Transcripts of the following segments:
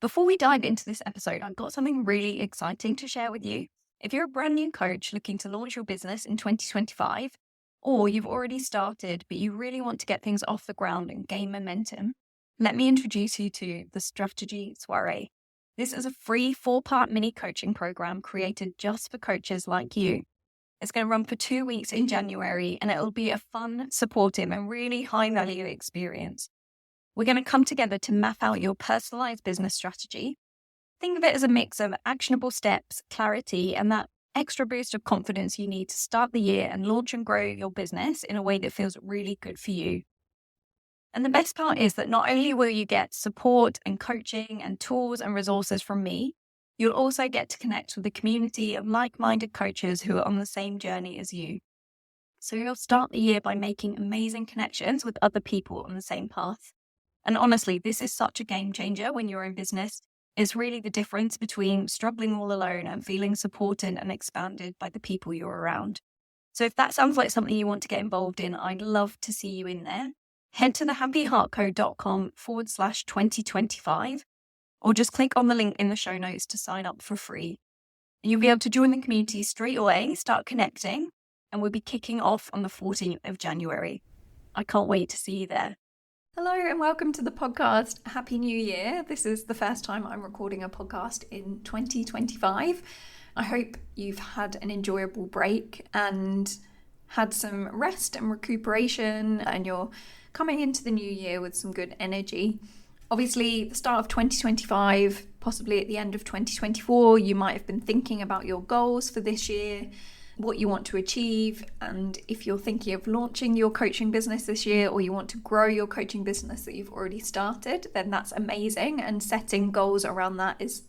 Before we dive into this episode, I've got something really exciting to share with you. If you're a brand new coach looking to launch your business in 2025, or you've already started, but you really want to get things off the ground and gain momentum, let me introduce you to the Strategy Soiree. This is a free 4-part mini coaching program created just for coaches like you. It's going to run for 2 weeks in January, and it'll be a fun, supportive, and really high-value experience. We're going to come together to map out your personalized business strategy. Think of it as a mix of actionable steps, clarity, and that extra boost of confidence you need to start the year and launch and grow your business in a way that feels really good for you. And the best part is that not only will you get support and coaching and tools and resources from me, you'll also get to connect with a community of like-minded coaches who are on the same journey as you. So you'll start the year by making amazing connections with other people on the same path. And honestly, this is such a game changer when you're in business. It's really the difference between struggling all alone and feeling supported and expanded by the people you're around. So if that sounds like something you want to get involved in, I'd love to see you in there. Head to thehappyheartco.com/2025, or just click on the link in the show notes to sign up for free. And you'll be able to join the community straight away, start connecting, and we'll be kicking off on the 14th of January. I can't wait to see you there. Hello and welcome to the podcast. Happy New Year. This is the first time I'm recording a podcast in 2025. I hope you've had an enjoyable break and had some rest and recuperation, and you're coming into the new year with some good energy. Obviously, the start of 2025, possibly at the end of 2024, you might have been thinking about your goals for this year, what you want to achieve, and if you're thinking of launching your coaching business this year, or you want to grow your coaching business that you've already started, then that's amazing, and setting goals around that is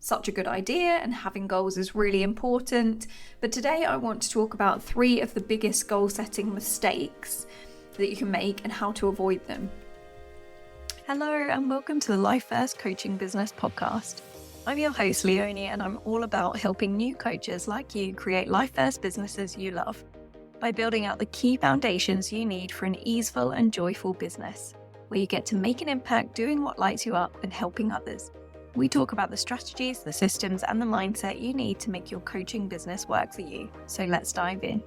such a good idea, and having goals is really important. But today I want to talk about 3 of the biggest goal setting mistakes that you can make and how to avoid them. Hello and welcome to the Life First Coaching Business Podcast. I'm your host, Leonie, and I'm all about helping new coaches like you create life first businesses you love by building out the key foundations you need for an easeful and joyful business, where you get to make an impact doing what lights you up and helping others. We talk about the strategies, the systems, and the mindset you need to make your coaching business work for you. So let's dive in.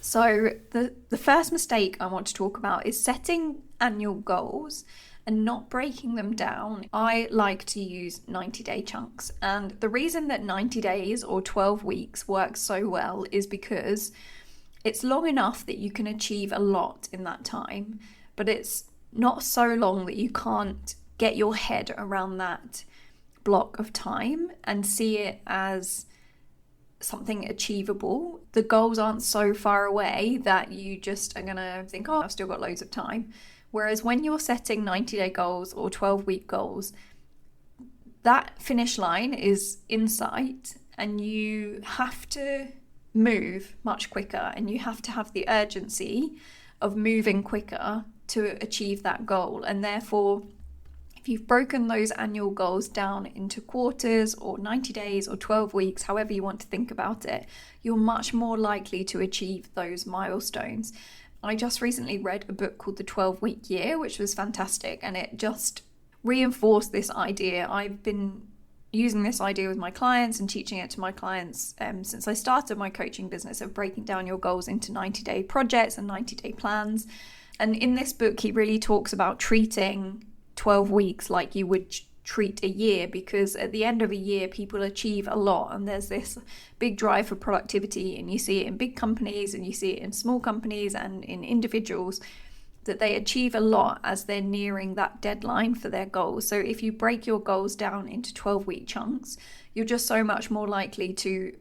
So the first mistake I want to talk about is setting annual goals and not breaking them down. I like to use 90-day chunks. And the reason that 90 days or 12 weeks works so well is because it's long enough that you can achieve a lot in that time, but it's not so long that you can't get your head around that block of time and see it as something achievable. The goals aren't so far away that you just are gonna think, oh, I've still got loads of time. Whereas when you're setting 90-day goals or 12-week goals, that finish line is in sight, and you have to move much quicker, and you have to have the urgency of moving quicker to achieve that goal. And therefore, if you've broken those annual goals down into quarters or 90 days or 12 weeks, however you want to think about it, you're much more likely to achieve those milestones. I just recently read a book called The 12-Week Year, which was fantastic, and it just reinforced this idea. I've been using this idea with my clients and teaching it to my clients since I started my coaching business, of breaking down your goals into 90-day projects and 90-day plans. And in this book, he really talks about treating 12 weeks like you would treat a year, because at the end of a year people achieve a lot, and there's this big drive for productivity, and you see it in big companies and you see it in small companies and in individuals, that they achieve a lot as they're nearing that deadline for their goals. So if you break your goals down into 12-week chunks, you're just so much more likely to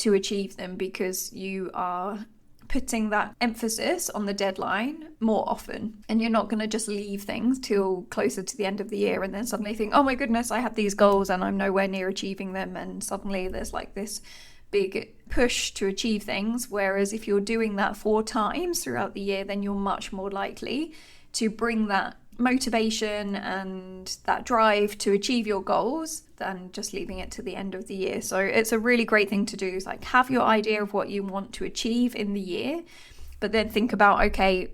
achieve them, because you are putting that emphasis on the deadline more often, and you're not going to just leave things till closer to the end of the year and then suddenly think, oh my goodness, I had these goals and I'm nowhere near achieving them, and suddenly there's like this big push to achieve things. Whereas if you're doing that 4 times throughout the year, then you're much more likely to bring that motivation and that drive to achieve your goals than just leaving it to the end of the year. So it's a really great thing to do, is like have your idea of what you want to achieve in the year, but then think about, okay,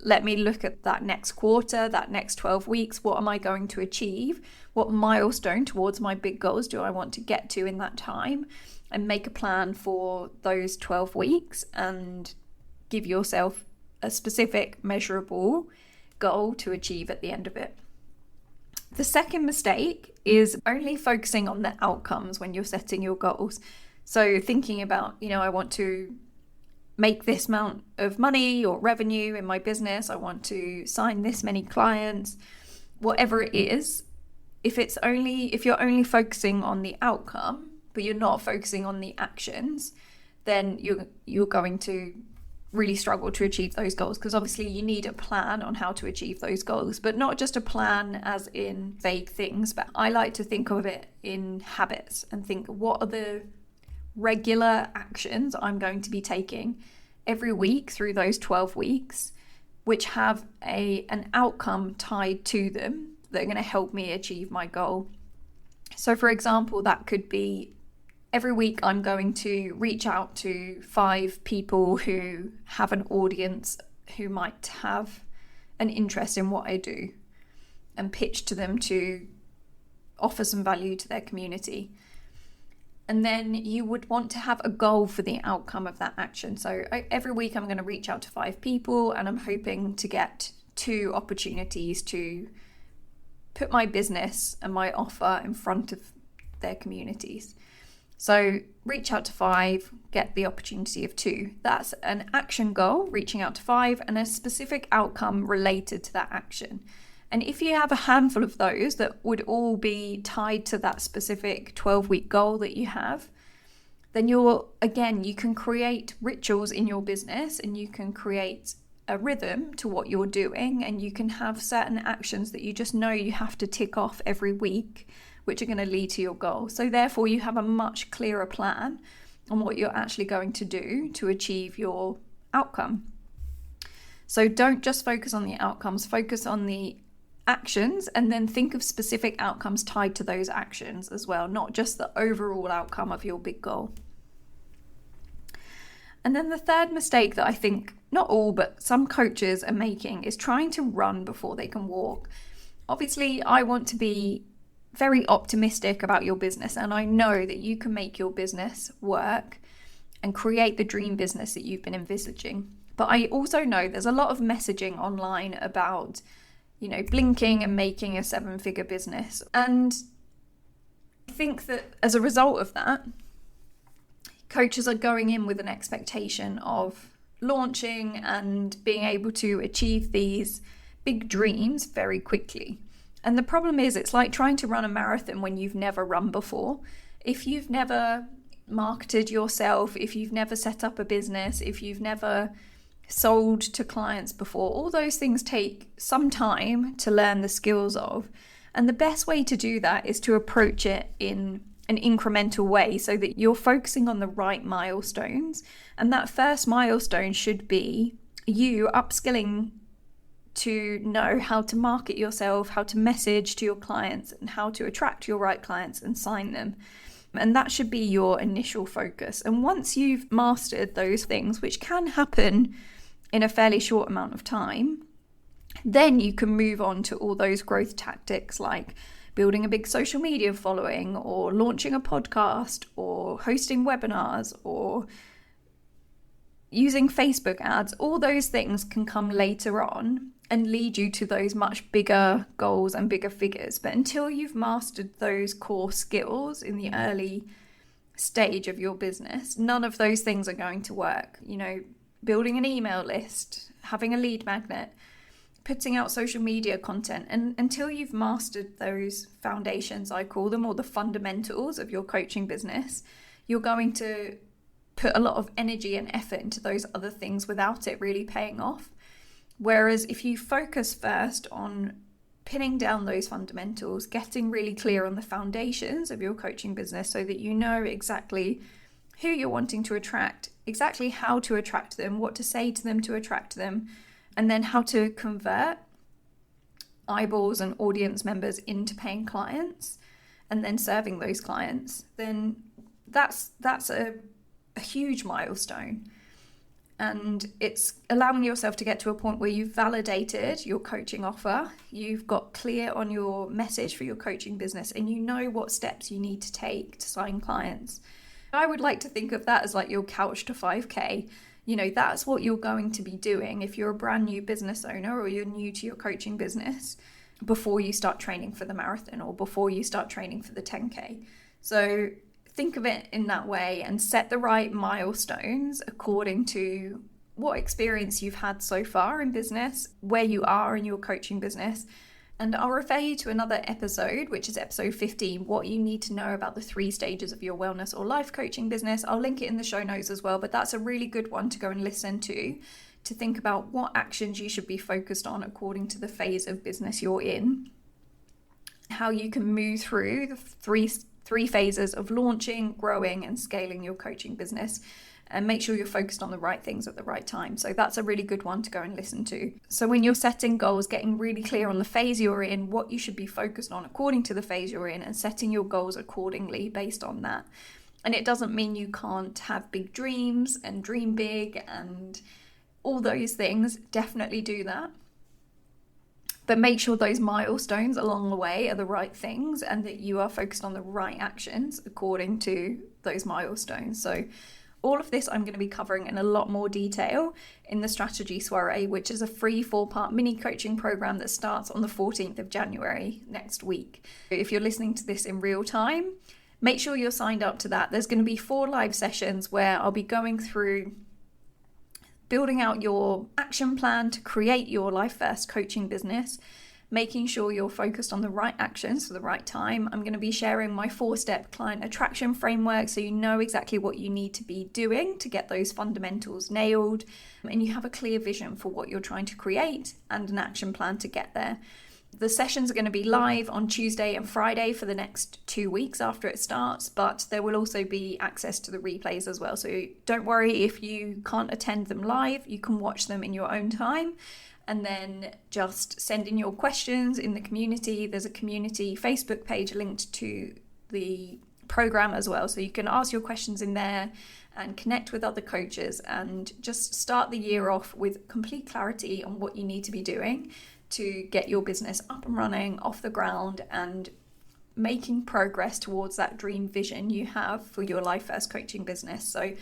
let me look at that next quarter, that next 12 weeks. What am I going to achieve? What milestone towards my big goals do I want to get to in that time? And make a plan for those 12 weeks and give yourself a specific, measurable goal to achieve at the end of it. The second mistake is only focusing on the outcomes when you're setting your goals. So thinking about, I want to make this amount of money or revenue in my business. I want to sign this many clients, whatever it is. If you're only focusing on the outcome, but you're not focusing on the actions, then you're going to really struggle to achieve those goals, because obviously you need a plan on how to achieve those goals, but not just a plan as in vague things. But I like to think of it in habits and think, what are the regular actions I'm going to be taking every week through those 12 weeks, which have an outcome tied to them that are going to help me achieve my goal. So for example, that could be every week I'm going to reach out to 5 people who have an audience who might have an interest in what I do, and pitch to them to offer some value to their community. And then you would want to have a goal for the outcome of that action. So every week I'm going to reach out to 5 people, and I'm hoping to get 2 opportunities to put my business and my offer in front of their communities. So reach out to 5, get the opportunity of 2. That's an action goal, reaching out to 5, and a specific outcome related to that action. And if you have a handful of those that would all be tied to that specific 12-week goal that you have, then you can create rituals in your business, and you can create a rhythm to what you're doing, and you can have certain actions that you just know you have to tick off every week, which are going to lead to your goal. So therefore you have a much clearer plan on what you're actually going to do to achieve your outcome. So don't just focus on the outcomes, focus on the actions, and then think of specific outcomes tied to those actions as well, not just the overall outcome of your big goal. And then the third mistake that I think not all, but some coaches are making is trying to run before they can walk. Obviously, I want to be very optimistic about your business, and I know that you can make your business work and create the dream business that you've been envisaging. But I also know there's a lot of messaging online about, blinking and making a 7-figure business. And I think that as a result of that, coaches are going in with an expectation of launching and being able to achieve these big dreams very quickly. And the problem is, it's like trying to run a marathon when you've never run before. If you've never marketed yourself, if you've never set up a business, if you've never sold to clients before, all those things take some time to learn the skills of. And the best way to do that is to approach it in an incremental way, so that you're focusing on the right milestones. And that first milestone should be you upskilling to know how to market yourself, how to message to your clients, and how to attract your right clients and sign them. And that should be your initial focus. And once you've mastered those things, which can happen in a fairly short amount of time, then you can move on to all those growth tactics, like building a big social media following, or launching a podcast, or hosting webinars, or using Facebook ads. All those things can come later on and lead you to those much bigger goals and bigger figures. But until you've mastered those core skills in the early stage of your business, none of those things are going to work. Building an email list, having a lead magnet, putting out social media content, and until you've mastered those foundations, I call them, or the fundamentals of your coaching business, you're going to put a lot of energy and effort into those other things without it really paying off. Whereas if you focus first on pinning down those fundamentals, getting really clear on the foundations of your coaching business, so that you know exactly who you're wanting to attract, exactly how to attract them, what to say to them to attract them, and then how to convert eyeballs and audience members into paying clients, and then serving those clients, then that's a huge milestone. And it's allowing yourself to get to a point where you've validated your coaching offer, you've got clear on your message for your coaching business, and you know what steps you need to take to sign clients. I would like to think of that as like your couch to 5K. You know, that's what you're going to be doing if you're a brand new business owner or you're new to your coaching business before you start training for the marathon or before you start training for the 10K. So think of it in that way and set the right milestones according to what experience you've had so far in business, where you are in your coaching business. And I'll refer you to another episode, which is episode 15, what you need to know about the 3 stages of your wellness or life coaching business. I'll link it in the show notes as well, but that's a really good one to go and listen to think about what actions you should be focused on according to the phase of business you're in, how you can move through the three phases of launching, growing, and scaling your coaching business, and make sure you're focused on the right things at the right time. So that's a really good one to go and listen to. So when you're setting goals, getting really clear on the phase you're in, what you should be focused on according to the phase you're in, and setting your goals accordingly based on that. And it doesn't mean you can't have big dreams and dream big and all those things. Definitely do that. But make sure those milestones along the way are the right things and that you are focused on the right actions according to those milestones. So all of this I'm going to be covering in a lot more detail in the Strategy Soiree, which is a free 4-part mini coaching program that starts on the 14th of January next week. If you're listening to this in real time, make sure you're signed up to that. There's going to be 4 live sessions where I'll be going through building out your action plan to create your life first coaching business, making sure you're focused on the right actions for the right time. I'm going to be sharing my 4-step client attraction framework so you know exactly what you need to be doing to get those fundamentals nailed, and you have a clear vision for what you're trying to create and an action plan to get there. The sessions are going to be live on Tuesday and Friday for the next 2 weeks after it starts, but there will also be access to the replays as well. So don't worry if you can't attend them live, you can watch them in your own time and then just send in your questions in the community. There's a community Facebook page linked to the program as well. So you can ask your questions in there and connect with other coaches and just start the year off with complete clarity on what you need to be doing to get your business up and running, off the ground, and making progress towards that dream vision you have for your life first coaching business. So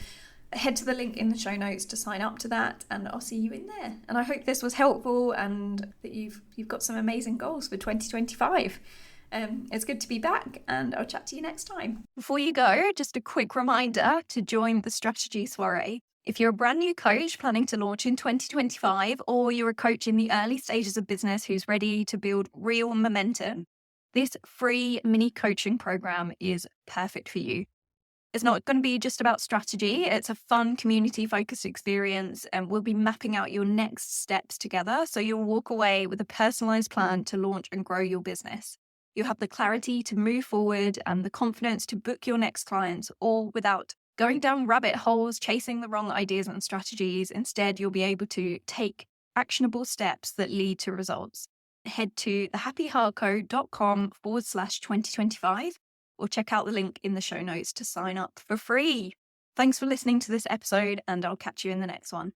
head to the link in the show notes to sign up to that, and I'll see you in there. And I hope this was helpful and that you've got some amazing goals for 2025. It's good to be back, and I'll chat to you next time. Before you go, just a quick reminder to join the Strategy Soiree. If you're a brand new coach planning to launch in 2025, or you're a coach in the early stages of business who's ready to build real momentum, this free mini coaching program is perfect for you. It's not going to be just about strategy. It's a fun community-focused experience, and we'll be mapping out your next steps together so you'll walk away with a personalized plan to launch and grow your business. You'll have the clarity to move forward and the confidence to book your next clients, all without going down rabbit holes, chasing the wrong ideas and strategies. Instead, you'll be able to take actionable steps that lead to results. Head to thehappyheartco.com/2025 or check out the link in the show notes to sign up for free. Thanks for listening to this episode, and I'll catch you in the next one.